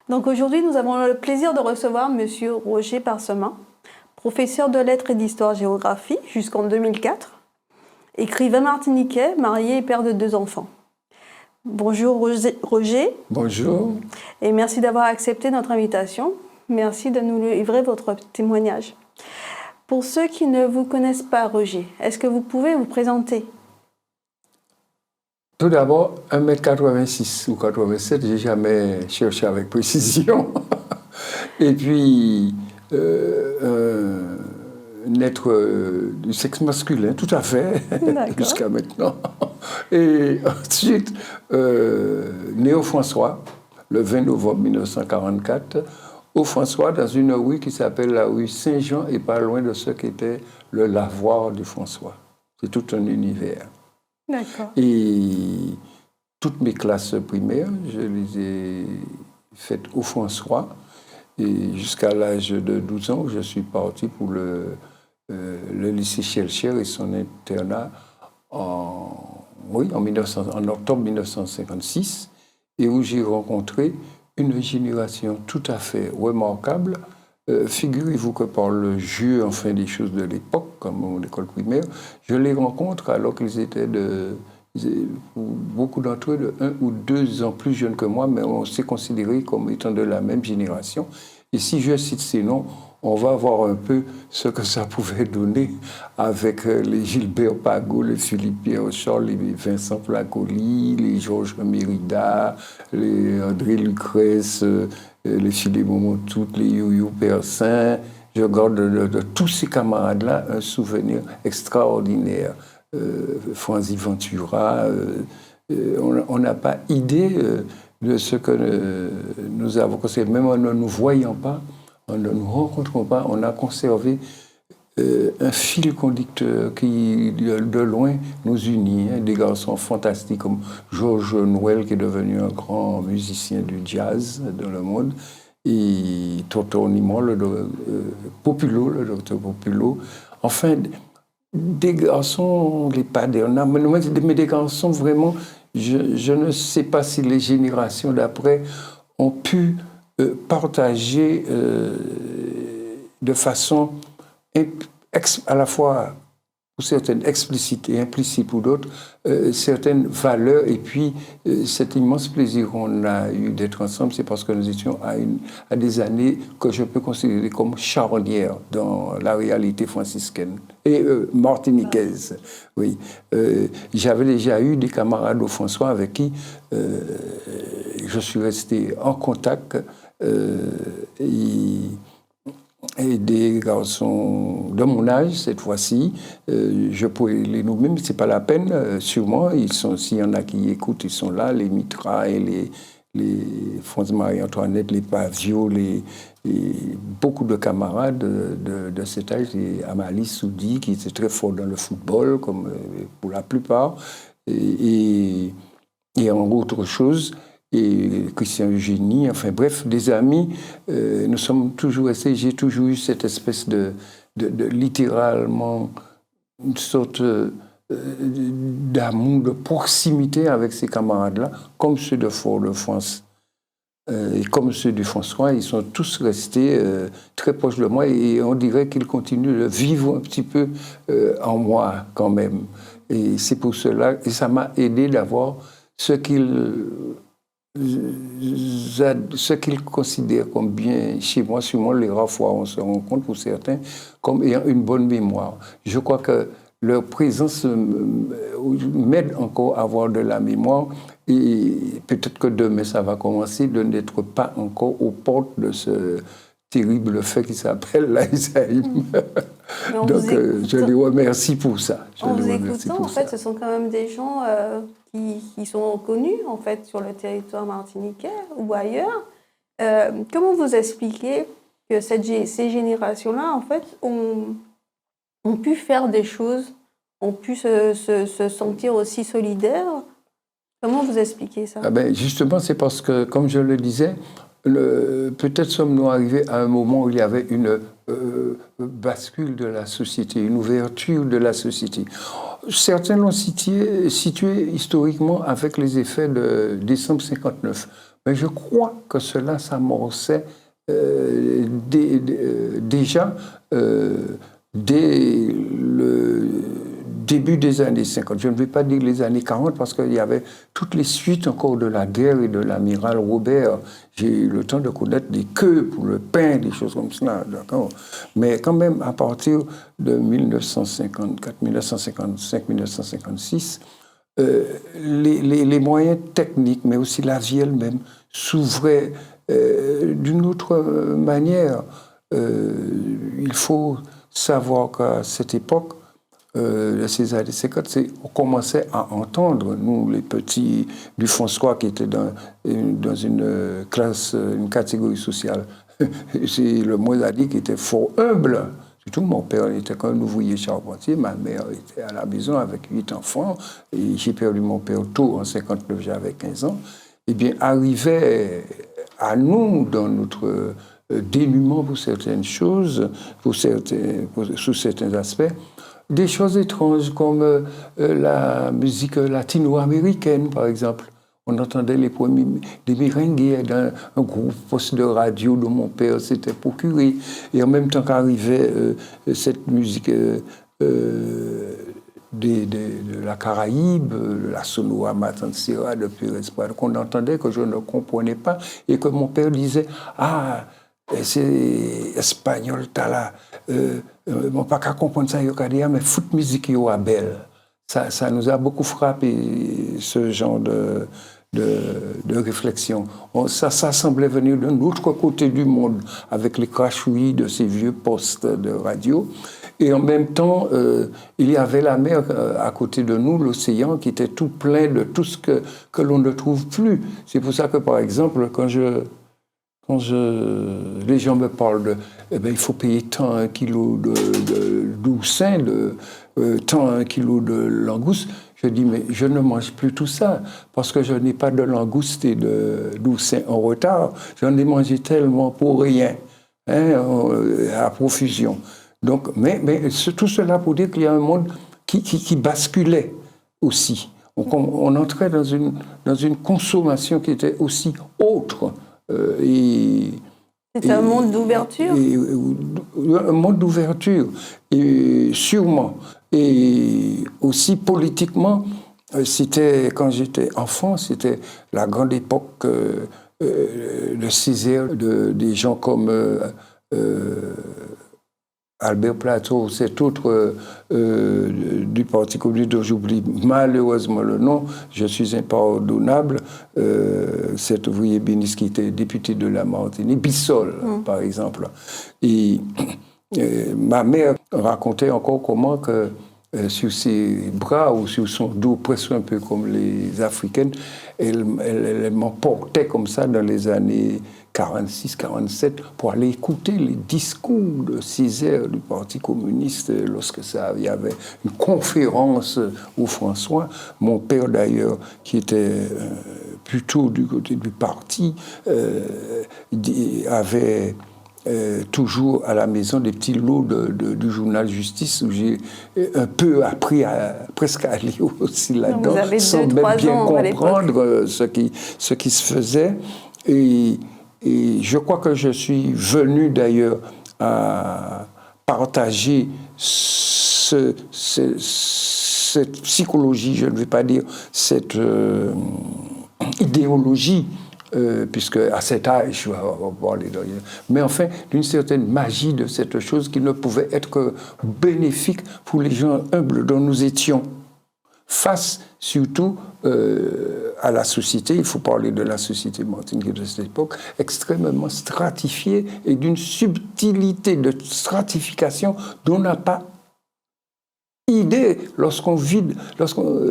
Donc aujourd'hui, nous avons le plaisir de recevoir Monsieur Roger Parsemin, professeur de lettres et d'histoire-géographie jusqu'en 2004, écrivain martiniquais, marié et père de 2 enfants. Bonjour Roger. Bonjour. Et merci d'avoir accepté notre invitation. Merci de nous livrer votre témoignage. Pour ceux qui ne vous connaissent pas, Roger, est-ce que vous pouvez vous présenter? Tout d'abord, 1,86 m ou 87, j'ai jamais cherché avec précision. Et puis, un être du sexe masculin, tout à fait, jusqu'à maintenant. Et ensuite, né au François, le 20 novembre 1944, au François, dans une rue qui s'appelle la rue Saint-Jean, et pas loin de ce qu'était le lavoir du François. C'est tout un univers. D'accord. Et toutes mes classes primaires, je les ai faites au François. Et jusqu'à l'âge de 12 ans, je suis parti pour le lycée Schellcher et son internat en octobre 1956, et où j'ai rencontré une génération tout à fait remarquable. Figurez-vous que par le jeu, enfin, des choses de l'époque, comme l'école primaire, je les rencontre alors qu'ils étaient beaucoup d'entre eux de 1 ou 2 ans plus jeunes que moi, mais on s'est considérés comme étant de la même génération. Et si je cite ces noms, on va voir un peu ce que ça pouvait donner avec les Gilbert Pagot, les Philippe Pierre-Charles, les Vincent Placoli, les Georges Mérida, les André Lucrèce, les Philémon Montout, les Yo-Yo Persin. Je garde de tous ces camarades-là un souvenir extraordinaire. Franzi Ventura, on n'a pas idée de ce que nous avons conservé. Même en ne nous voyant pas, en ne nous rencontrant pas, on a conservé un fil conducteur qui, de loin, nous unit. Des garçons fantastiques comme Georges Noël, qui est devenu un grand musicien du jazz dans le monde, et Tonton Nimon, le docteur Populo. Enfin, des garçons, les padres, mais des garçons vraiment, je ne sais pas si les générations d'après ont pu partager de façon à la fois, pour certaines explicites et implicites pour d'autres, certaines valeurs. Et puis, cet immense plaisir qu'on a eu d'être ensemble, c'est parce que nous étions à des années que je peux considérer comme charnières dans la réalité franciscaine et martiniquaise. Oui. J'avais déjà eu des camarades au François avec qui je suis resté en contact. Et des garçons de mon âge, cette fois-ci, je pourrais les nommer, mais ce n'est pas la peine, sûrement. S'il y en a qui écoutent, ils sont là, les Mitra et les Franz Marie-Antoinette, les Pavio, beaucoup de camarades de cet âge, et Amalie Soudi, qui était très fort dans le football, comme pour la plupart, et en autre chose. Et Christian Eugénie, enfin bref, des amis, nous sommes toujours restés, j'ai toujours eu cette espèce de littéralement, une sorte d'amour, de proximité avec ces camarades-là, comme ceux de Fort-de-France et comme ceux du François. Ils sont tous restés très proches de moi, et on dirait qu'ils continuent de vivre un petit peu en moi quand même. Et c'est pour cela, et ça m'a aidé d'avoir ce qu'ils considèrent comme bien chez moi, sûrement les rares fois où on se rencontre pour certains, comme ayant une bonne mémoire. Je crois que leur présence m'aide encore à avoir de la mémoire, et peut-être que demain ça va commencer de n'être pas encore aux portes de ce terrible fait qui s'appelle l'Alzheimer. Donc je les remercie pour ça. En vous écoutant, en fait, ce sont quand même des gens qui sont connus en fait sur le territoire martiniquais ou ailleurs. Comment vous expliquez que ces générations-là, en fait, ont pu faire des choses, ont pu se sentir aussi solidaires? Comment vous expliquez ça? Justement, c'est parce que, comme je le disais, peut-être sommes-nous arrivés à un moment où il y avait une bascule de la société, une ouverture de la société. Certains l'ont situé historiquement avec les effets de décembre 59. Mais je crois que cela s'amorçait déjà dès le début des années 50. Je ne vais pas dire les années 40 parce qu'il y avait toutes les suites encore de la guerre et de l'amiral Robert. J'ai eu le temps de connaître des queues pour le pain, des choses comme cela. D'accord. Mais quand même, à partir de 1954, 1955, 1956, les moyens techniques, mais aussi la vie elle-même, s'ouvraient d'une autre manière. Il faut savoir qu'à cette époque, ces années 50, on commençait à entendre, nous les petits du François qui étaient dans une classe, une catégorie sociale, c'est le moins à dire qui était fort humble. Surtout mon père était un ouvrier charpentier, ma mère était à la maison avec 8 enfants, et j'ai perdu mon père tôt, en 59, j'avais 15 ans. Eh bien, arrivait à nous, dans notre dénuement pour certaines choses, sous certains aspects, des choses étranges comme la musique latino-américaine, par exemple. On entendait les premiers des merengues dans un groupe poste de radio dont mon père s'était procuré. Et en même temps qu'arrivait cette musique de la Caraïbe, la Sonora Matancera de Pérez Prado, qu'on entendait, que je ne comprenais pas, et que mon père disait « Ah, c'est espagnol, t'as là. Bon, pas qu'à comprendre ça, mais foot musique, yo a belle. » Ça nous a beaucoup frappé, ce genre de réflexion. Ça semblait venir d'un autre côté du monde, avec les crachouillis de ces vieux postes de radio. Et en même temps, il y avait la mer à côté de nous, l'océan, qui était tout plein de tout ce que l'on ne trouve plus. C'est pour ça que, par exemple, quand les gens me parlent de il faut payer tant un kilo de doucin, tant un kilo de langouste, je dis mais je ne mange plus tout ça parce que je n'ai pas de langouste et de doucin en retard. J'en ai mangé tellement pour rien, à profusion. Donc, mais tout cela pour dire qu'il y a un monde qui basculait aussi. On entrait dans une consommation qui était aussi autre. C'est un monde d'ouverture. Un monde d'ouverture, et sûrement. Et aussi politiquement, c'était, quand j'étais enfant, c'était la grande époque de Césaire, des gens comme Albert Plateau, cet autre du Parti communiste dont j'oublie malheureusement le nom, je suis impardonnable, cet ouvrier béniste qui était député de la Martinique, Bissol, par exemple. Et ma mère racontait encore comment que sur ses bras ou sur son dos, presque un peu comme les Africaines, elle m'emportait comme ça dans les années 46-47 pour aller écouter les discours de Césaire du Parti communiste lorsque il y avait une conférence au François. Mon père d'ailleurs, qui était plutôt du côté du parti, avait toujours à la maison des petits lots du journal Justice où j'ai un peu appris presque à lire aussi là-dedans, sans même bien comprendre ce qui se faisait. Et je crois que je suis venu d'ailleurs à partager cette psychologie, je ne vais pas dire cette idéologie, puisque à cet âge, je vais parler de rien, mais enfin, d'une certaine magie de cette chose qui ne pouvait être que bénéfique pour les gens humbles dont nous étions, face surtout à la société, il faut parler de la société martiniquaise de cette époque, extrêmement stratifiée et d'une subtilité de stratification dont on n'a pas idée lorsqu'on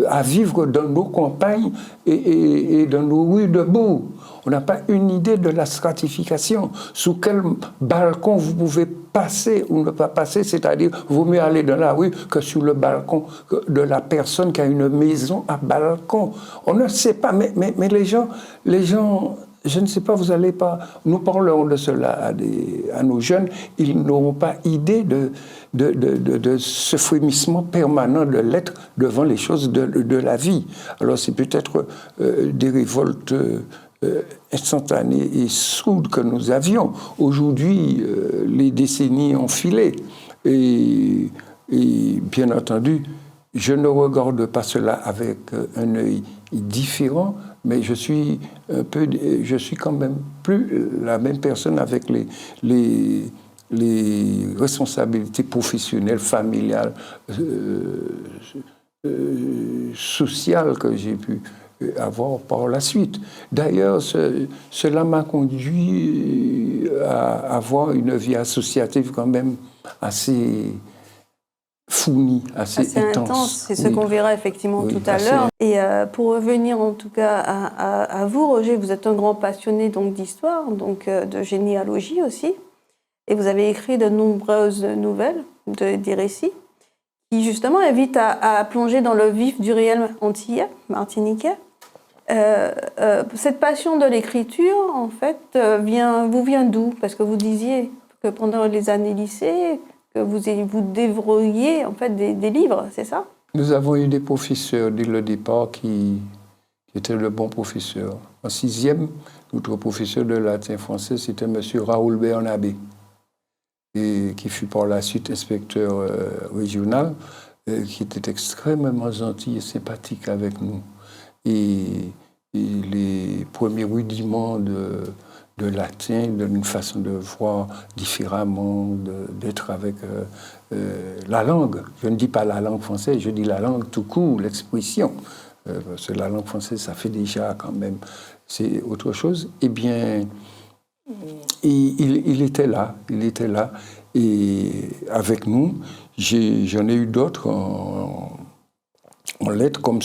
à vivre dans nos campagnes et dans nos rues de bourg. On n'a pas une idée de la stratification. Sous quel balcon vous pouvez passer ou ne pas passer, c'est-à-dire, vaut mieux aller dans la rue que sur le balcon de la personne qui a une maison à balcon. On ne sait pas, mais les gens, je ne sais pas, vous n'allez pas... Nous parlons de cela à nos jeunes, ils n'auront pas idée de ce frémissement permanent de l'être devant les choses de la vie. Alors c'est peut-être des révoltes instantanée et soude que nous avions. Aujourd'hui, les décennies ont filé. Et bien entendu, je ne regarde pas cela avec un œil différent, mais je suis quand même plus la même personne avec les responsabilités professionnelles, familiales, sociales que j'ai pu avoir par la suite. D'ailleurs, cela m'a conduit à avoir une vie associative quand même assez fournie, assez intense. C'est ce qu'on verra effectivement tout à l'heure. Et pour revenir en tout cas à vous, Roger, vous êtes un grand passionné donc d'histoire, donc de généalogie aussi, et vous avez écrit de nombreuses nouvelles, des récits, qui justement invitent à plonger dans le vif du réel antillais, martiniquais. Cette passion de l'écriture, en fait, vous vient d'où? Parce que vous disiez que pendant les années lycée, que vous dévoriez en fait des livres, c'est ça? Nous avons eu des professeurs dès le départ qui étaient de bons professeurs. En sixième, notre professeur de latin-français, c'était M. Raoul Bernabé, et qui fut par la suite inspecteur régional, qui était extrêmement gentil et sympathique avec nous. Et les premiers rudiments de latin, d'une façon de voir différemment, d'être avec la langue. Je ne dis pas la langue française, je dis la langue tout court, l'expression. Parce que la langue française, ça fait déjà quand même, c'est autre chose. Eh bien, il était là, et avec nous, j'en ai eu d'autres en lettres, comme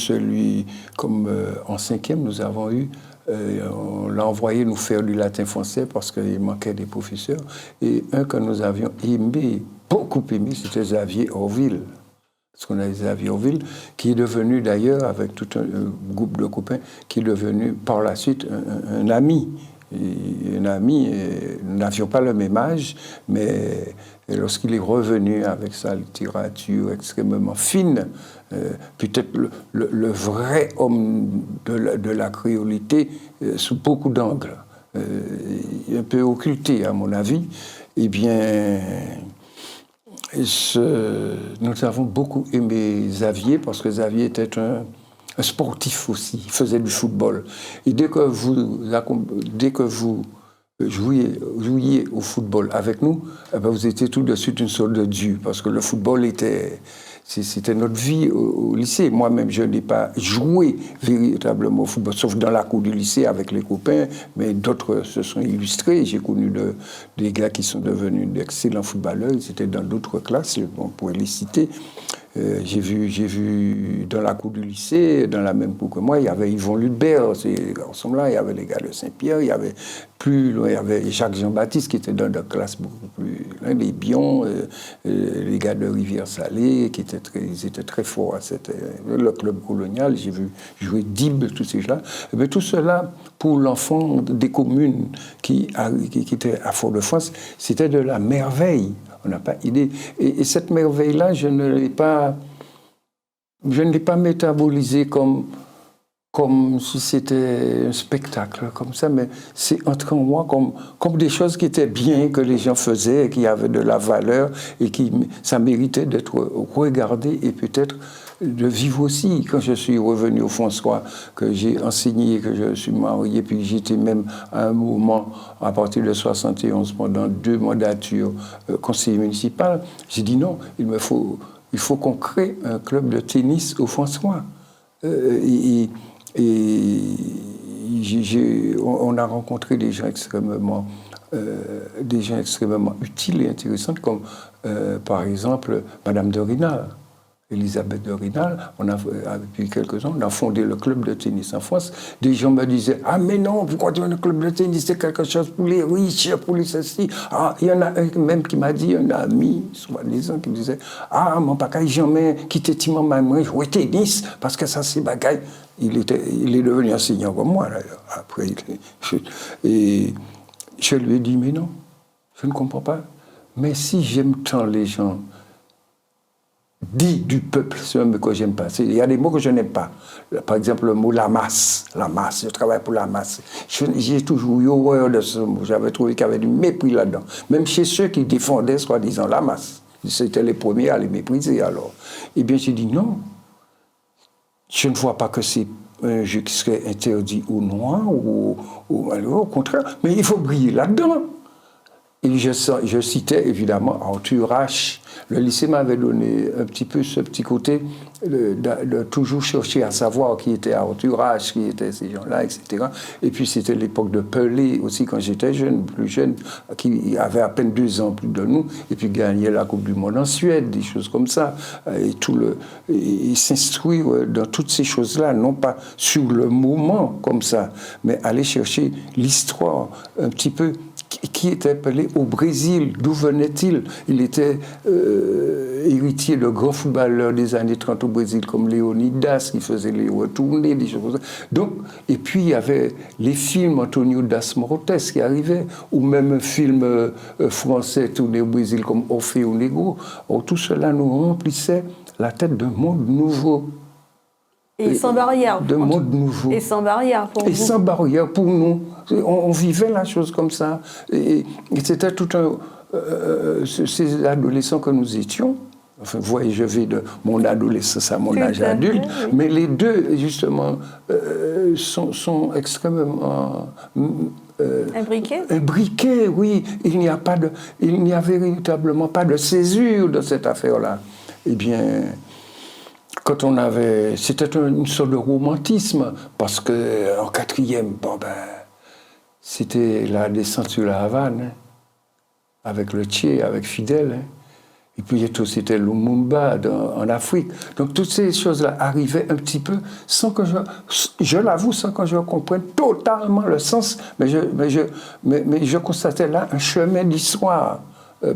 en cinquième, nous avons eu, on l'a envoyé nous faire du latin-français parce qu'il manquait des professeurs, et un que nous avions aimé, beaucoup aimé, c'était Xavier Orville. Parce qu'on a Xavier Orville, qui est devenu d'ailleurs, avec tout un groupe de copains, qui est devenu par la suite un ami. Un ami, nous n'avions pas le même âge, mais lorsqu'il est revenu avec sa littérature extrêmement fine, peut-être le vrai homme de la créolité sous beaucoup d'angles, un peu occulté à mon avis, eh bien, nous avons beaucoup aimé Xavier parce que Xavier était un sportif aussi, il faisait du football. Et dès que vous jouiez au football avec nous, eh bien, vous étiez tout de suite une sorte de dieu, parce que le football c'était notre vie au lycée. Moi-même, je n'ai pas joué véritablement au football, sauf dans la cour du lycée avec les copains, mais d'autres se sont illustrés. J'ai connu des gars qui sont devenus d'excellents footballeurs, ils étaient dans d'autres classes, on pourrait les citer. J'ai vu dans la cour du lycée, dans la même cour que moi, il y avait Yvon Ludbert, ces garçons-là, il y avait les gars de Saint-Pierre, il y avait plus loin, il y avait Jacques Jean-Baptiste qui était dans des classes beaucoup plus loin, les Bion, les gars de Rivière-Salée, ils étaient très forts à le club colonial. J'ai vu jouer Dib, tous ces gens-là. Mais tout cela, pour l'enfant des communes qui étaient à Fort-de-France, c'était de la merveille. On n'a pas idée. Et cette merveille-là, je ne l'ai pas métabolisée comme si c'était un spectacle, comme ça, mais c'est entré en moi comme des choses qui étaient bien, que les gens faisaient, qui avaient de la valeur, et ça méritait d'être regardé et peut-être de vivre aussi. Quand je suis revenu au François, que j'ai enseigné, que je suis marié, puis j'étais même à un moment, à partir de 71, pendant 2 mandatures, conseiller municipal, j'ai dit non, il faut qu'on crée un club de tennis au François. On a rencontré des gens extrêmement utiles et intéressants, comme par exemple Madame de Rhinal. Elisabeth de Rhinal, depuis quelques ans, on a fondé le club de tennis en France. Des gens me disaient « Ah, mais non, pourquoi tu as un club de tennis? C'est quelque chose pour les riches, pour les ceci. » Ah, il y en a un même qui m'a dit, un ami, soi-disant, qui me disait « Ah, mon bagaille, jamais quitté Timon Mamoué, jouer tennis, parce que ça, c'est bagaille. » Il est devenu enseignant comme moi, d'ailleurs. Après, et je lui ai dit « Mais non, je ne comprends pas. Mais si j'aime tant les gens, dit du peuple, c'est un mot que j'aime pas. Il y a des mots que je n'aime pas. Par exemple, le mot la masse, je travaille pour la masse. J'ai toujours eu horreur de ce mot. J'avais trouvé qu'il y avait du mépris là-dedans. Même chez ceux qui défendaient, soi-disant, la masse. C'était les premiers à les mépriser alors. Eh bien, j'ai dit non. Je ne vois pas que c'est un jeu qui serait interdit aux Noirs ou au contraire, mais il faut briller là-dedans. Et je citais évidemment Arthur H. Le lycée m'avait donné un petit peu ce petit côté de toujours chercher à savoir qui était Arthur H., qui étaient ces gens-là, etc. Et puis c'était l'époque de Pelé aussi, quand j'étais jeune, plus jeune, qui avait à peine 2 ans plus de nous, et puis gagnait la Coupe du Monde en Suède, des choses comme ça. Et s'instruire dans toutes ces choses-là, non pas sur le moment comme ça, mais aller chercher l'histoire un petit peu. Qui était Pelé au Brésil? D'où venait-il? Il était héritier de grands footballeurs des années 30 au Brésil, comme Léonidas, qui faisait les retournées, des choses comme ça. Donc, et puis, il y avait les films Antonio das Mortes qui arrivaient, ou même un film français tourné au Brésil, comme Orfeo Negro. Or, tout cela nous remplissait la tête d'un monde nouveau. Et sans barrière. De monde nouveau. Et sans barrière pour vous. Et sans barrière pour nous. On vivait la chose comme ça. Et c'était tout un... ces adolescents que nous étions, enfin, vous voyez, je vais de mon adolescence à mon âge adulte, oui. Mais les deux, justement, sont extrêmement... Imbriqués, oui. Il n'y a véritablement pas de césure dans cette affaire-là. Eh bien... Quand on avait... C'était une sorte de romantisme, parce qu'en 4e, c'était la descente sur la Havane, hein, avec le Tché, avec Fidel. Hein. Et puis c'était Lumumba en Afrique. Donc toutes ces choses-là arrivaient un petit peu sans que je l'avoue, sans que je comprenne totalement le sens, mais je constatais là un chemin d'histoire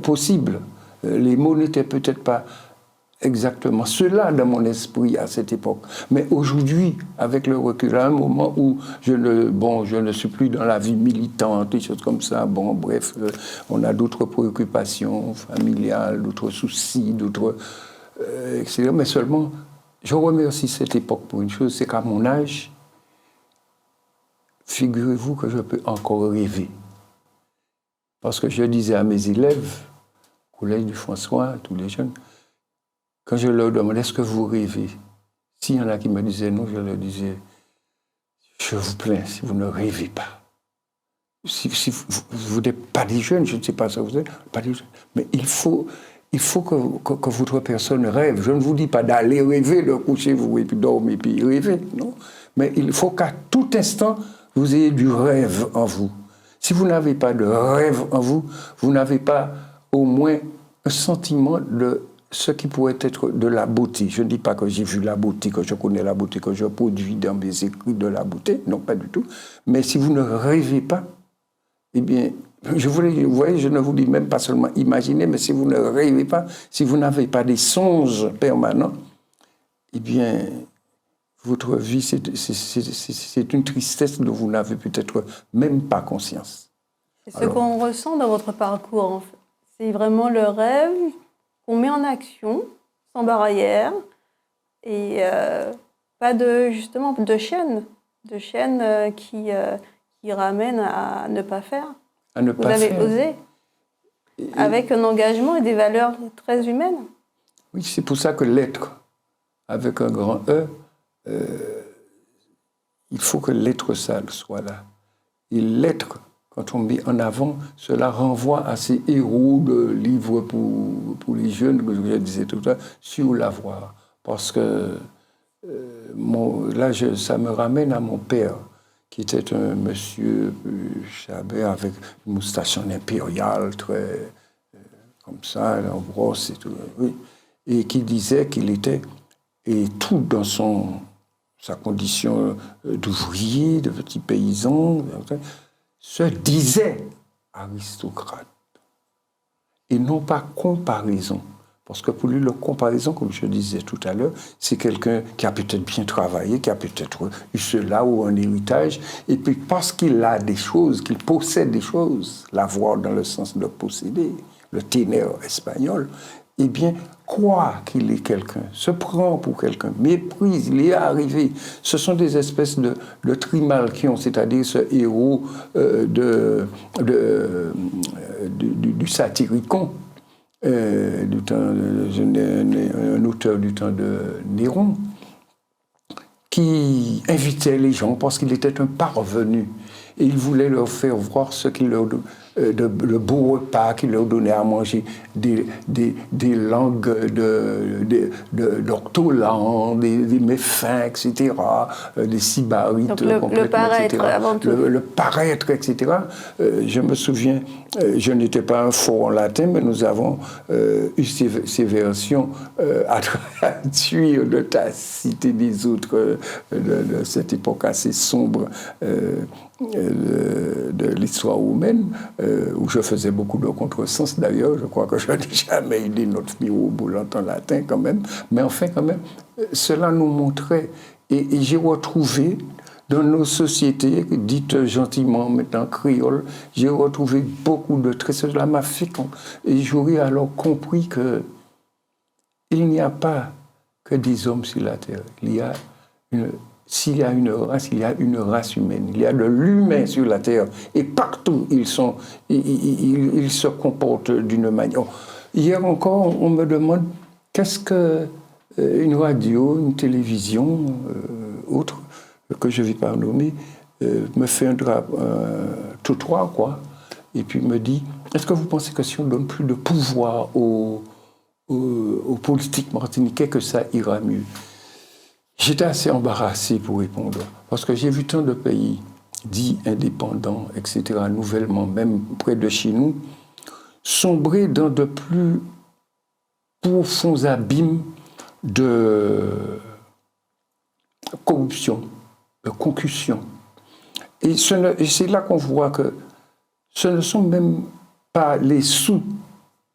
possible. Les mots n'étaient peut-être pas exactement cela dans mon esprit à cette époque. Mais aujourd'hui, avec le recul, à un moment où je ne suis plus dans la vie militante, des choses comme ça, bref, on a d'autres préoccupations familiales, d'autres soucis, etc. Mais seulement, je remercie cette époque pour une chose, c'est qu'à mon âge, figurez-vous que je peux encore rêver. Parce que je disais à mes élèves, au collège du François, tous les jeunes, quand je leur demandais, est-ce que vous rêvez? S'il y en a qui me disaient non, je leur disais, je vous plains, si vous ne rêvez pas. Si vous n'êtes pas des jeunes, je ne sais pas ça vous êtes, pas des jeunes. Mais il faut que votre personne rêve. Je ne vous dis pas d'aller rêver, de coucher vous et puis dormir et puis rêver, non. Mais il faut qu'à tout instant, vous ayez du rêve en vous. Si vous n'avez pas de rêve en vous, vous n'avez pas au moins un sentiment de ce qui pourrait être de la beauté. Je ne dis pas que j'ai vu la beauté, que je connais la beauté, que je produis dans mes écrits de la beauté, non, pas du tout. Mais si vous ne rêvez pas, eh bien, vous voyez, je ne vous dis même pas seulement imaginer, mais si vous ne rêvez pas, si vous n'avez pas des songes permanents, eh bien, votre vie, c'est une tristesse dont vous n'avez peut-être même pas conscience. C'est ce qu'on ressent dans votre parcours, en fait. C'est vraiment le rêve qu'on met en action, sans barrière, et pas de chaîne qui ramène à ne pas faire. Vous avez osé, avec un engagement et des valeurs très humaines. Oui, c'est pour ça que l'être, avec un grand E, il faut que l'être sale soit là. Et l'être, quand on met en avant, cela renvoie à ces héros de livres pour les jeunes, que je disais tout à l'heure, sur la voie. Parce que ça me ramène à mon père, qui était un monsieur Chabert avec une moustache impériale, très comme ça, en brosse et tout, oui, et qui disait qu'il était, et tout dans sa condition d'ouvrier, de petit paysan, se disait aristocrate. Et non pas comparaison. Parce que pour lui, la comparaison, comme je disais tout à l'heure, c'est quelqu'un qui a peut-être bien travaillé, qui a peut-être eu cela ou un héritage, et puis parce qu'il a des choses, qu'il possède des choses, l'avoir dans le sens de posséder, le ténèr espagnol, eh bien, croit qu'il est quelqu'un, se prend pour quelqu'un, méprise, il est arrivé. Ce sont des espèces de trimalchions, c'est-à-dire ce héros du Satyricon, un auteur du temps de Néron, qui invitait les gens parce qu'il était un parvenu. Et il voulait leur faire voir ce qu'il leur le beau repas qu'il leur donnait à manger, des langues d'ortolan, des méfins, etc., des sybarites. Donc le paraître, etc. Avant tout. Le paraître, etc. Je me souviens, je n'étais pas un fort en latin, mais nous avons eu ces versions à traduire de Tacite et des autres de cette époque assez sombre de l'histoire romaine, où je faisais beaucoup de contresens d'ailleurs. Je crois que je n'ai jamais eu des notes mirobolantes en latin quand même. Mais enfin, quand même, cela nous montrait. Et j'ai retrouvé dans nos sociétés, dites gentiment maintenant créoles, j'ai retrouvé beaucoup de traits. Cela m'a fait. Et j'aurais alors compris qu'il n'y a pas que des hommes sur la terre. S'il y a une race, il y a une race humaine. Il y a de l'humain sur la terre. Et partout, ils se comportent d'une manière. Hier encore, on me demande qu'est-ce qu'une radio, une télévision, autre, que je ne vais pas nommer, me fait un trottoir, quoi. Et puis me dit, est-ce que vous pensez que si on donne plus de pouvoir aux politiques martiniquais, que ça ira mieux? J'étais assez embarrassé pour répondre, parce que j'ai vu tant de pays dits indépendants, etc., nouvellement, même près de chez nous, sombrer dans de plus profonds abîmes de corruption, de concussion. Et c'est là qu'on voit que ce ne sont même pas les sous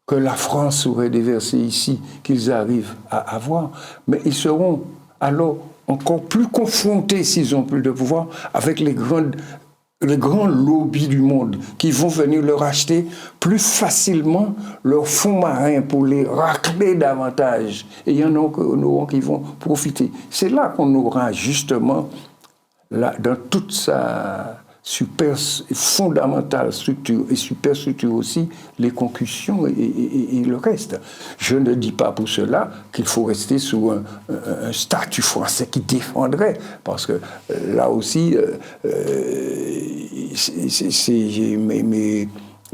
que la France aurait déversés ici qu'ils arrivent à avoir, mais ils seront alors encore plus confrontés, s'ils ont plus de pouvoir, avec les grands lobbies du monde qui vont venir leur acheter plus facilement leurs fonds marins pour les racler davantage. Et il y en aura qui vont profiter. C'est là qu'on aura justement, dans toute sa fondamentale structure et superstructure aussi, les concussions et le reste. Je ne dis pas pour cela qu'il faut rester sous un statut français qui défendrait, parce que là aussi,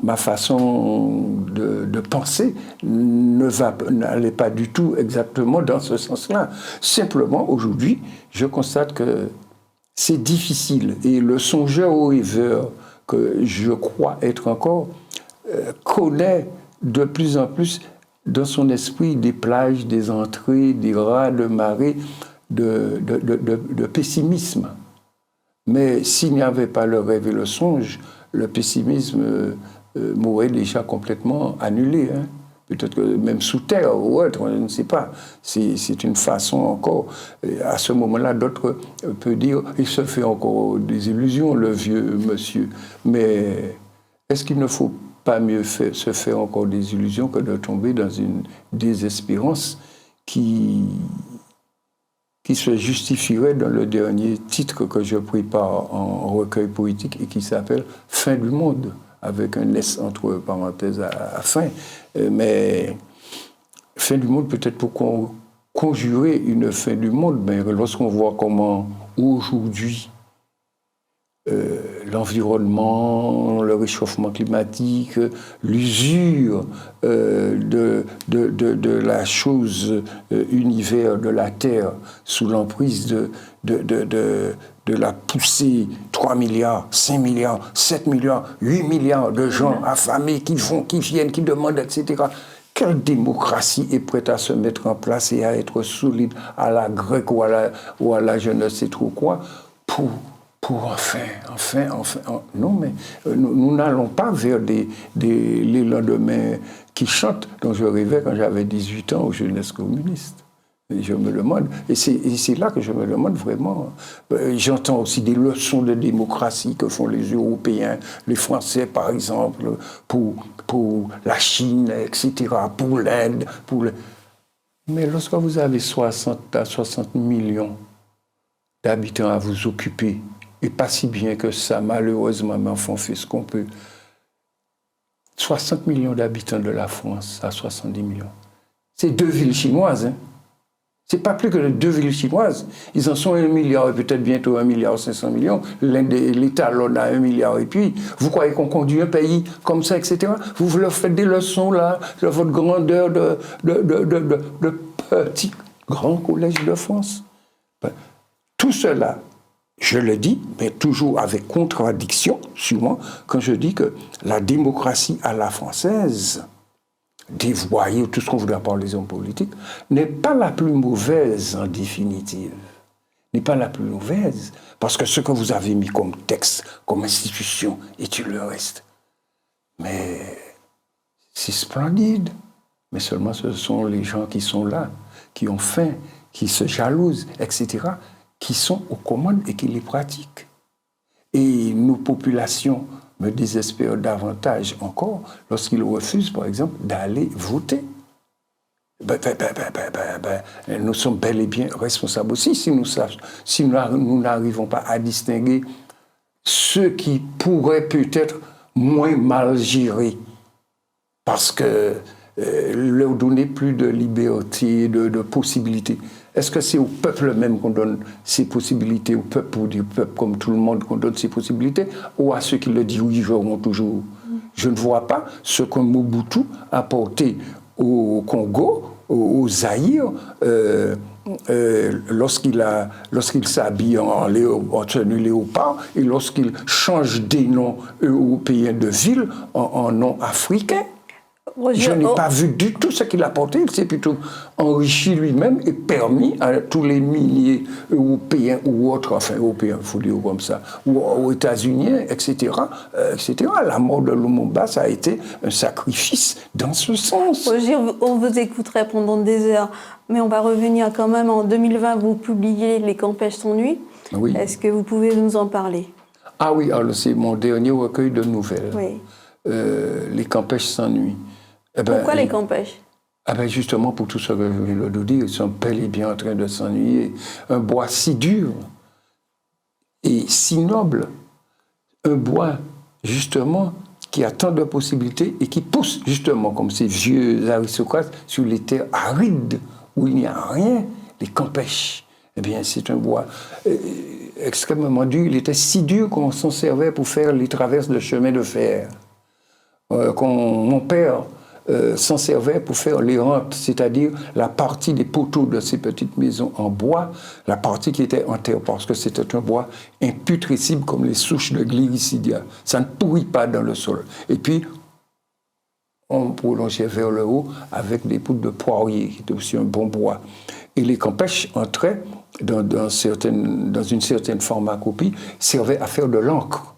ma façon de penser n'allait pas du tout exactement dans ce sens-là. Simplement, aujourd'hui, je constate que c'est difficile. Et le songeur ou rêveur, que je crois être encore, connaît de plus en plus dans son esprit des plages, des entrées, des raz de marée, de pessimisme. Mais s'il n'y avait pas le rêve et le songe, le pessimisme m'aurait déjà complètement annulé. Hein. Peut-être que même sous terre ou autre, je ne sais pas. C'est une façon encore. À ce moment-là, d'autres peuvent dire, il se fait encore des illusions, le vieux monsieur. Mais est-ce qu'il ne faut pas mieux se faire encore des illusions que de tomber dans une désespérance qui se justifierait dans le dernier titre que je prépare en recueil poétique et qui s'appelle « Fin du monde », avec un S entre parenthèses à fin. Mais fin du monde, peut-être pour conjurer une fin du monde, mais lorsqu'on voit comment aujourd'hui l'environnement, le réchauffement climatique, l'usure de la chose univers de la Terre sous l'emprise de la poussée 3 milliards, 5 milliards, 7 milliards, 8 milliards de gens affamés qui viennent, qui demandent, etc. Quelle démocratie est prête à se mettre en place et à être solide à la grecque ou à la je ne sais trop quoi pour enfin, non, mais nous n'allons pas vers les lendemains qui chantent, dont je rêvais quand j'avais 18 ans aux jeunesses communistes. Et je me demande, et c'est là que je me demande vraiment. J'entends aussi des leçons de démocratie que font les Européens, les Français par exemple, pour la Chine, etc., pour l'Inde. Mais lorsque vous avez 60 à 60 millions d'habitants à vous occuper, et pas si bien que ça, malheureusement, mais enfin, on fait ce qu'on peut. 60 millions d'habitants de la France à 70 millions. C'est 2 villes chinoises, hein. C'est pas plus que 2 villes chinoises. Ils en sont 1 milliard et peut-être bientôt 1,5 milliard. L'État l'en a 1 milliard. Et puis, vous croyez qu'on conduit un pays comme ça, etc. Vous leur faites des leçons là, de votre grandeur de petit grand collège de France. Ben, tout cela, je le dis, mais toujours avec contradiction, sûrement, quand je dis que la démocratie à la française, dévoyée, tout ce qu'on voudrait par les hommes politiques, n'est pas la plus mauvaise en définitive. N'est pas la plus mauvaise, parce que ce que vous avez mis comme texte, comme institution, et tu le restes. Mais c'est splendide. Mais seulement ce sont les gens qui sont là, qui ont faim, qui se jalousent, etc., qui sont aux commandes et qui les pratiquent. Et nos populations me désespèrent davantage encore lorsqu'ils refusent, par exemple, d'aller voter. Nous sommes bel et bien responsables aussi si nous n'arrivons pas à distinguer ceux qui pourraient peut-être moins mal gérer parce que leur donner plus de liberté, de possibilités. Est-ce que c'est au peuple même qu'on donne ces possibilités, au peuple pour dire peuple comme tout le monde qu'on donne ces possibilités, ou à ceux qui le dirigeront toujours? Je ne vois pas ce que Mobutu a apporté au Congo, au Zaïre, lorsqu'il s'habille en tenue léopard et lorsqu'il change des noms européens de villes en noms africains. Je n'ai pas vu du tout ce qu'il a apporté. Il s'est plutôt enrichi lui-même et permis à tous les milliers européens ou autres, enfin européens, il faut dire comme ça, ou aux États-Unis, etc., etc. La mort de Lumumba, ça a été un sacrifice dans ce sens. Roger, on vous écouterait pendant des heures, mais on va revenir quand même. En 2020, vous publiez Les Campèches s'ennuient. Oui. Est-ce que vous pouvez nous en parler? Ah oui, alors c'est mon dernier recueil de nouvelles. Oui. Les Campèches s'ennuient. Pourquoi les Campèches? Justement pour tout ce que je viens de dire, ils sont bel et bien en train de s'ennuyer. Un bois si dur et si noble, un bois justement qui a tant de possibilités et qui pousse justement comme ces vieux aristocrates sur les terres arides où il n'y a rien, les Campèches. Eh bien, c'est un bois extrêmement dur. Il était si dur qu'on s'en servait pour faire les traverses de chemin de fer. Mon père s'en servait pour faire les rentes, c'est-à-dire la partie des poteaux de ces petites maisons en bois, la partie qui était en terre, parce que c'était un bois imputrescible comme les souches de Gliricidia. Ça ne pourrit pas dans le sol. Et puis, on prolongeait vers le haut avec des poudres de poirier, qui était aussi un bon bois. Et les Campèches entraient dans une certaine pharmacopée, servaient à faire de l'encre.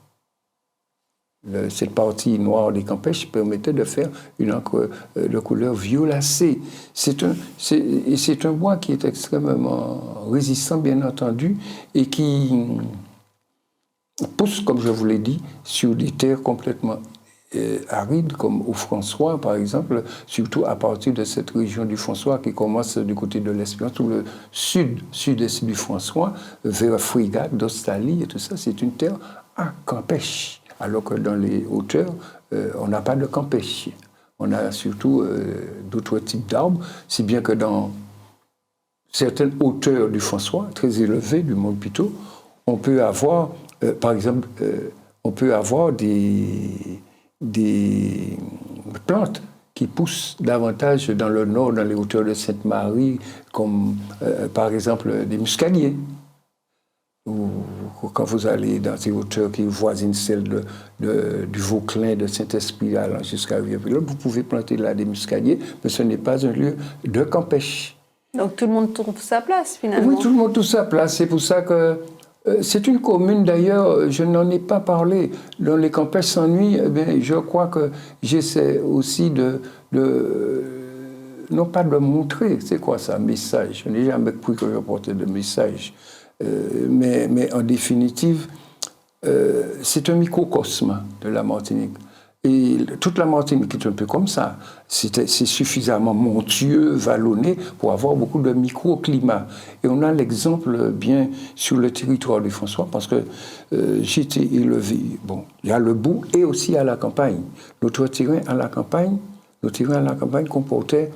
Cette partie noire des Campèches permettait de faire une encre de couleur violacée. C'est un bois qui est extrêmement résistant, bien entendu, et qui pousse, comme je vous l'ai dit, sur des terres complètement arides, comme au François, par exemple, surtout à partir de cette région du François qui commence du côté de l'Espérance, tout le sud-est du François, vers Frigac, d'Ostalie et tout ça, c'est une terre à Campèche. Alors que dans les hauteurs, on n'a pas de Campèche. On a surtout d'autres types d'arbres, si bien que dans certaines hauteurs du François, très élevées du Mont Pitot, on peut avoir, par exemple, des plantes qui poussent davantage dans le nord, dans les hauteurs de Sainte-Marie, comme par exemple des muscadiers. Ou quand vous allez dans ces hauteurs qui voisinent celles du Vauclin, de Saint-Esprit, jusqu'à Rivière-Pilote, vous pouvez planter là des muscadiers, mais ce n'est pas un lieu de Campèche. Donc tout le monde trouve sa place, finalement. Oui, tout le monde trouve sa place. C'est pour ça que c'est une commune, d'ailleurs, je n'en ai pas parlé. Dans les Campèches s'ennuient, je crois que j'essaie aussi de non pas de montrer, c'est quoi ça, message. Je n'ai jamais cru que je portais de message. Mais en définitive, c'est un microcosme de la Martinique. Et toute la Martinique est un peu comme ça. C'est suffisamment montueux, vallonné pour avoir beaucoup de microclimats. Et on a l'exemple bien sur le territoire du François parce que j'ai été élevé. Bon, il y a le bout et aussi à la campagne. Notre terrain à la campagne comportait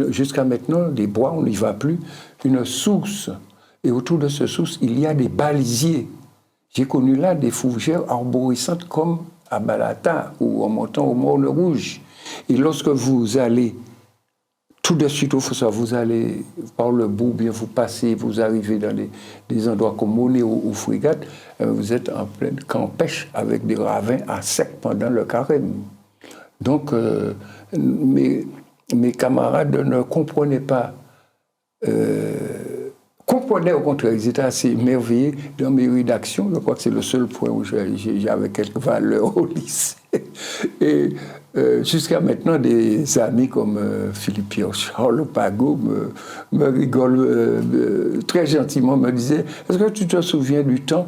jusqu'à maintenant, des bois, on n'y va plus, une source. Et autour de cette source, il y a des balisiers. J'ai connu là des fougères arborescentes comme à Balata ou en montant au Morne Rouge. Et lorsque vous allez tout de suite au François, vous allez par le bout, bien vous passez, vous arrivez dans des endroits comme Monet ou Frégate, vous êtes en pleine campèche avec des ravins à sec pendant le carême. Donc, mes camarades ne comprenaient pas, comprenaient au contraire, ils étaient assez émerveillés dans mes rédactions. Je crois que c'est le seul point où j'avais quelques valeurs au lycée. Et jusqu'à maintenant, des amis comme Philippe Pierre-Charles Pagot me rigolent très gentiment, me disaient « Est-ce que tu te souviens du temps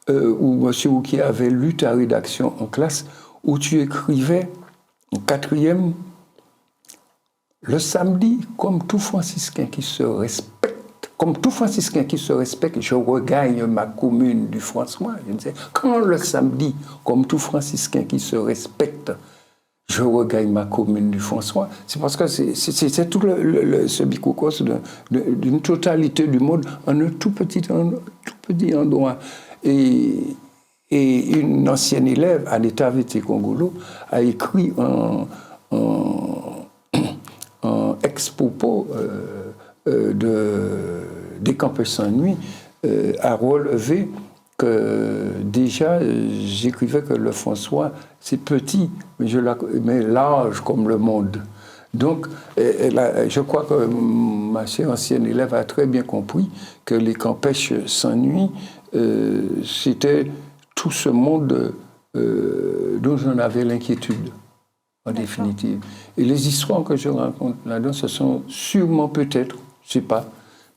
où M. Rouquier avait lu ta rédaction en classe, où tu écrivais en 4e, le samedi, comme tout franciscain qui se respecte, je regagne ma commune du François. » Je disais, quand le samedi, comme tout franciscain qui se respecte, je regagne ma commune du François, c'est parce que c'est tout ce microcosme d'une totalité du monde en un tout petit endroit. Et une ancienne élève, Aneta Vete-Congolo, a écrit en ex-propos des campus sans nuit, a relevé que déjà, j'écrivais que le François, c'est petit, mais large comme le monde. Donc, je crois que ma chère ancienne élève a très bien compris que les campèches sans nuit, c'était tout ce monde dont j'en avais l'inquiétude, en définitive. Et les histoires que je raconte là-dedans, ce sont sûrement peut-être, je ne sais pas,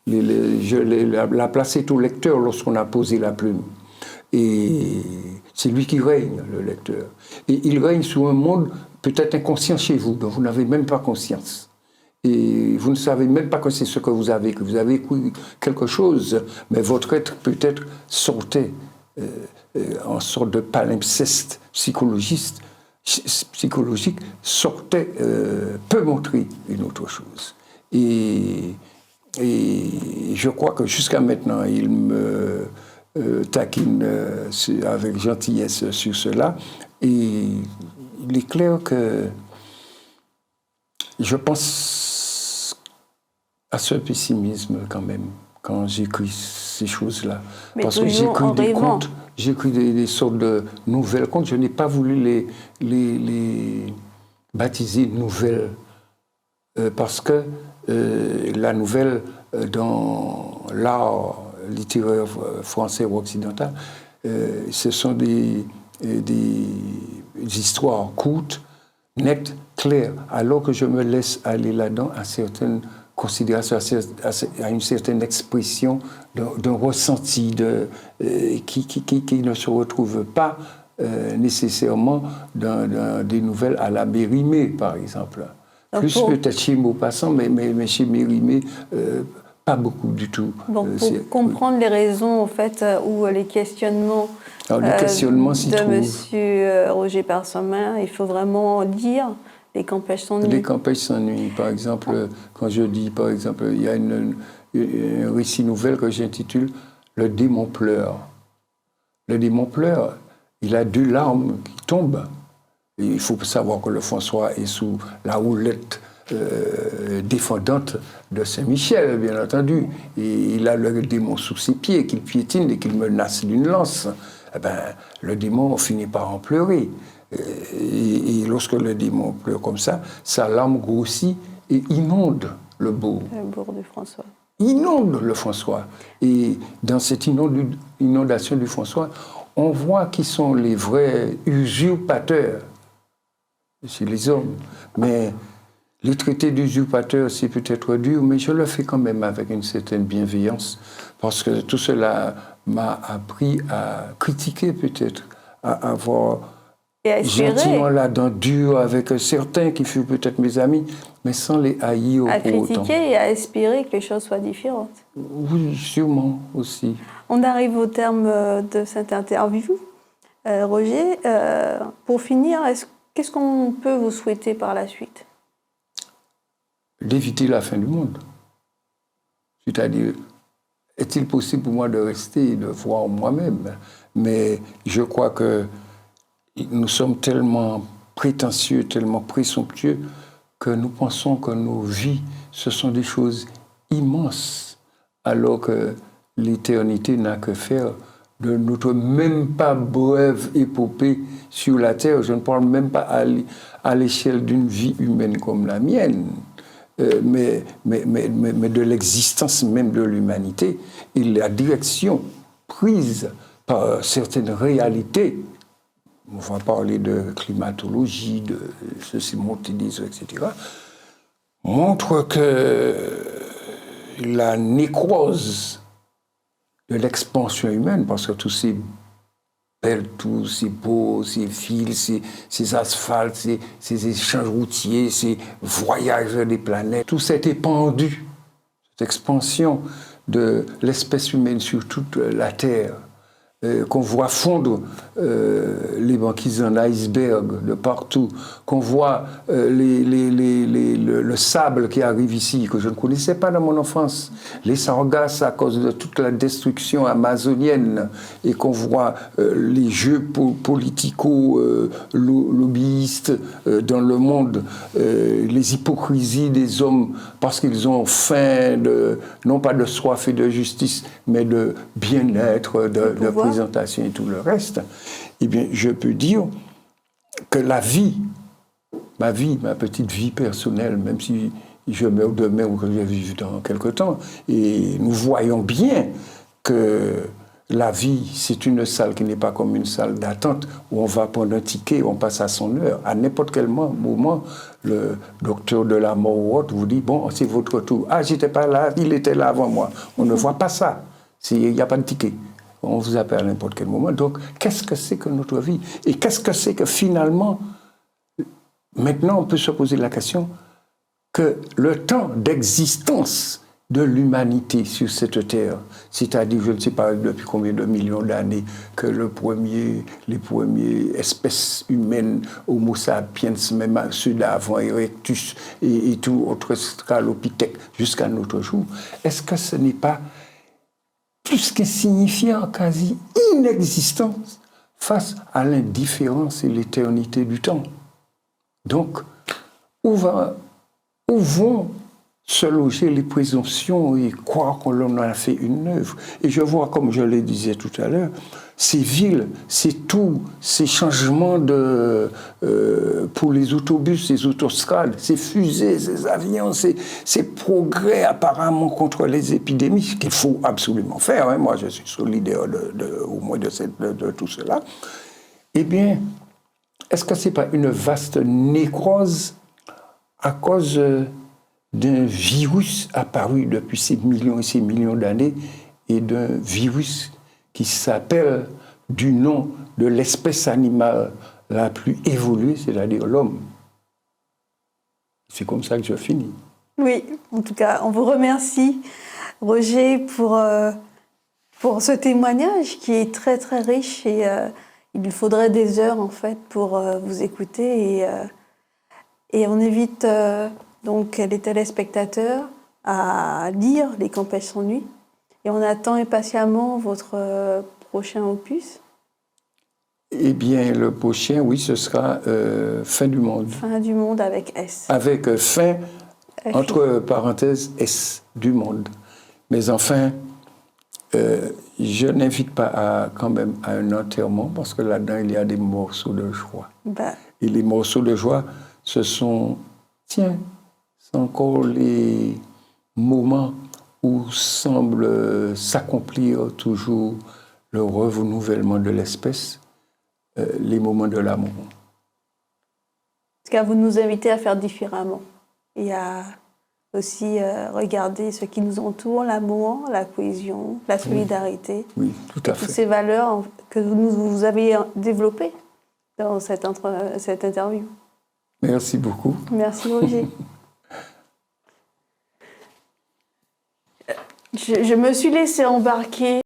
la placée au lecteur lorsqu'on a posé la plume. Et c'est lui qui règne, le lecteur. Et il règne sur un monde peut-être inconscient chez vous, dont vous n'avez même pas conscience. Et vous ne savez même pas que c'est ce que vous avez écrit quelque chose, mais votre être peut-être sortait en sorte de palimpseste psychologique, sortait, peut montrer une autre chose. Et je crois que jusqu'à maintenant, il me taquine avec gentillesse sur cela. Et il est clair que je pense à ce pessimisme quand même, quand j'écris ces choses-là. Mais parce que j'écris des contes, j'écris des sortes de nouvelles contes. Je n'ai pas voulu les baptiser nouvelles, parce que la nouvelle, dans l'art littéraire français ou occidental, ce sont des histoires courtes, nettes, claires, alors que je me laisse aller là-dedans à certaines considérations, à une certaine expression d'un ressenti qui ne se retrouve pas nécessairement dans des nouvelles à la Mérimée, par exemple. Plus peut-être chez Maupassant, mais chez Mérimée, pas beaucoup du tout. Donc, pour comprendre les raisons, en fait, ou les questionnements, de M. Roger Parsemin, il faut vraiment lire Les Campèches sans nuit. Les Campèches sans nuit, par exemple, quand je dis, par exemple, il y a un récit nouvelle que j'intitule « Le démon pleure ». Le démon pleure, il a 2 larmes qui tombent. Et il faut savoir que le François est sous la houlette défendante de Saint-Michel, bien entendu. Et il a le démon sous ses pieds, qu'il piétine et qu'il menace d'une lance. Eh ben, le démon finit par en pleurer. Et lorsque le démon pleure comme ça, sa larme grossit et inonde le bourg. Le bourg du François. Inonde le François. Et dans cette inondation du François, on voit qui sont les vrais usurpateurs. chez les hommes. Mais les traités d'usurpateur, c'est peut-être dur, mais je le fais quand même avec une certaine bienveillance, parce que tout cela m'a appris à critiquer peut-être, à avoir gentiment la dent dure avec certains qui furent peut-être mes amis, mais sans les haïr à pour autant. critiquer et à espérer que les choses soient différentes. Oui, sûrement aussi. On arrive au terme de cette interview. Roger, pour finir, qu'est-ce qu'on peut vous souhaiter par la suite? D'éviter la fin du monde. C'est-à-dire, est-il possible pour moi de rester et de voir moi-même? Mais je crois que nous sommes tellement prétentieux, tellement présomptueux, que nous pensons que nos vies, ce sont des choses immenses, alors que l'éternité n'a que faire de notre même pas brève épopée sur la Terre. Je ne parle même pas à l'échelle d'une vie humaine comme la mienne, mais de l'existence même de l'humanité et la direction prise par certaines réalités. On va parler de climatologie, de ceci, monténisme, etc., montre que la nécrose de l'expansion humaine, parce que tous ces belles tours, ces beaux, ces fils, ces asphaltes, ces échanges routiers, ces voyages des planètes, tout s'est épandu, cette expansion de l'espèce humaine sur toute la Terre, qu'on voit fondre les banquises en iceberg de partout, qu'on voit le sable qui arrive ici, que je ne connaissais pas dans mon enfance, les sargasses à cause de toute la destruction amazonienne, et qu'on voit les jeux politico-lobbyistes dans le monde, les hypocrisies des hommes parce qu'ils ont faim, non pas de soif et de justice, mais de bien-être, de présentation et tout le reste, eh bien, je peux dire que la vie, ma petite vie personnelle, même si je meurs demain ou que je vais vivre dans quelque temps, et nous voyons bien que la vie, c'est une salle qui n'est pas comme une salle d'attente où on va prendre un ticket, on passe à son heure. À n'importe quel moment, le docteur de la mort ou autre vous dit, bon, c'est votre tour. Ah, j'étais pas là, il était là avant moi. On ne voit pas ça. Il n'y a pas de ticket. On vous appelle à n'importe quel moment. Donc, qu'est-ce que c'est que notre vie? Et qu'est-ce que c'est que finalement, maintenant, on peut se poser la question que le temps d'existence de l'humanité sur cette terre, c'est-à-dire, je ne sais pas depuis combien de millions d'années que les premières espèces humaines, Homo sapiens, même ceux d'avant, Erectus et tout autre Stralopithèque, jusqu'à notre jour, est-ce que ce n'est pas plus qu'insignifiant, quasi inexistant face à l'indifférence et l'éternité du temps? Donc, où vont se loger les présomptions et croire qu'on en a fait une œuvre? Et je vois, comme je le disais tout à l'heure, ces villes, ces tours, ces changements pour les autobus, ces autostrades, ces fusées, ces avions, ces progrès apparemment contre les épidémies, qu'il faut absolument faire. Hein. Moi, je suis solidaire au moins de tout cela. Eh bien, est-ce que ce n'est pas une vaste nécrose à cause d'un virus apparu depuis ces millions et ces millions d'années, et d'un virus qui s'appelle du nom de l'espèce animale la plus évoluée, c'est-à-dire l'homme? C'est comme ça que je finis. Oui, en tout cas, on vous remercie, Roger, pour ce témoignage qui est très très riche, et il faudrait des heures en fait pour vous écouter, et on invite donc les téléspectateurs à lire Les Campagnes sans nuit, et on attend impatiemment votre prochain opus. Eh bien, le prochain, oui, ce sera Fin du monde. Fin du monde avec S. Avec fin, entre parenthèses, S, du monde. Mais enfin, je n'invite pas quand même à un enterrement, parce que là-dedans, il y a des morceaux de joie. Et les morceaux de joie, ce sont, c'est encore les moments où semble s'accomplir toujours le renouvellement de l'espèce, les moments de l'amour. tout cas, vous nous invitez à faire différemment et à aussi regarder ce qui nous entoure, l'amour, la cohésion, la solidarité. Oui, tout à toutes fait. ces valeurs que vous avez développées dans cette interview. Merci beaucoup. Merci, Roger. Je me suis laissée embarquer